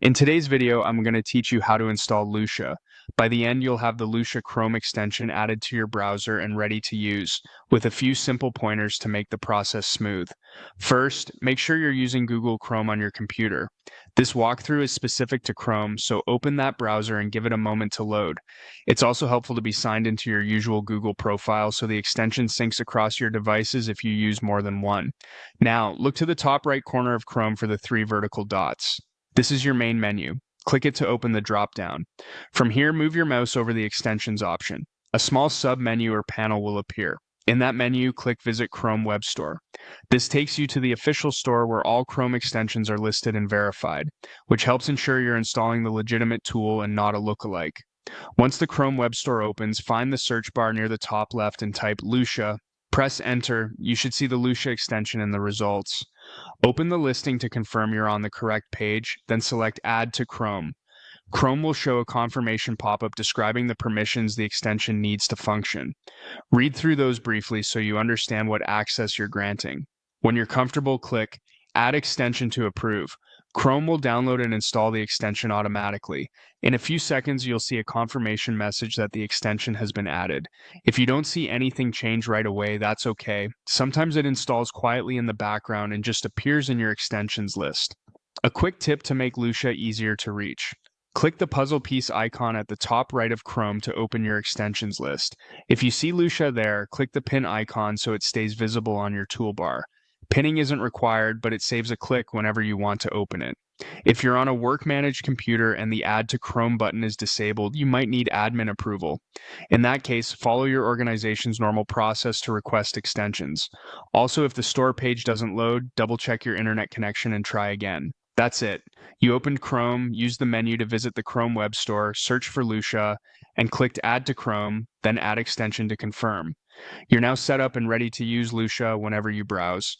In today's video, I'm going to teach you how to install Lusha. By the end, you'll have the Lusha Chrome extension added to your browser and ready to use, with a few simple pointers to make the process smooth. First, make sure you're using Google Chrome on your computer. This walkthrough is specific to Chrome, so open that browser and give it a moment to load. It's also helpful to be signed into your usual Google profile so the extension syncs across your devices if you use more than one. Now, look to the top right corner of Chrome for the three vertical dots. This is your main menu. Click it to open the drop-down. From here, move your mouse over the extensions option. A small sub-menu or panel will appear. In that menu, click Visit Chrome Web Store. This takes you to the official store where all Chrome extensions are listed and verified, which helps ensure you're installing the legitimate tool and not a lookalike. Once the Chrome Web Store opens, find the search bar near the top left and type Lusha. Press Enter. You should see the Lusha extension in the results. Open the listing to confirm you're on the correct page, then select Add to Chrome. Chrome will show a confirmation pop-up describing the permissions the extension needs to function. Read through those briefly so you understand what access you're granting. When you're comfortable, click Add Extension to approve. Chrome will download and install the extension automatically. In a few seconds, you'll see a confirmation message that the extension has been added. If you don't see anything change right away, that's okay. Sometimes it installs quietly in the background and just appears in your extensions list. A quick tip to make Lusha easier to reach. Click the puzzle piece icon at the top right of Chrome to open your extensions list. If you see Lusha there, click the pin icon so it stays visible on your toolbar. Pinning isn't required, but it saves a click whenever you want to open it. If you're on a work-managed computer and the Add to Chrome button is disabled, you might need admin approval. In that case, follow your organization's normal process to request extensions. Also, if the store page doesn't load, double-check your internet connection and try again. That's it. You opened Chrome, used the menu to visit the Chrome Web Store, search for Lusha, and clicked Add to Chrome, then Add Extension to confirm. You're now set up and ready to use Lusha whenever you browse.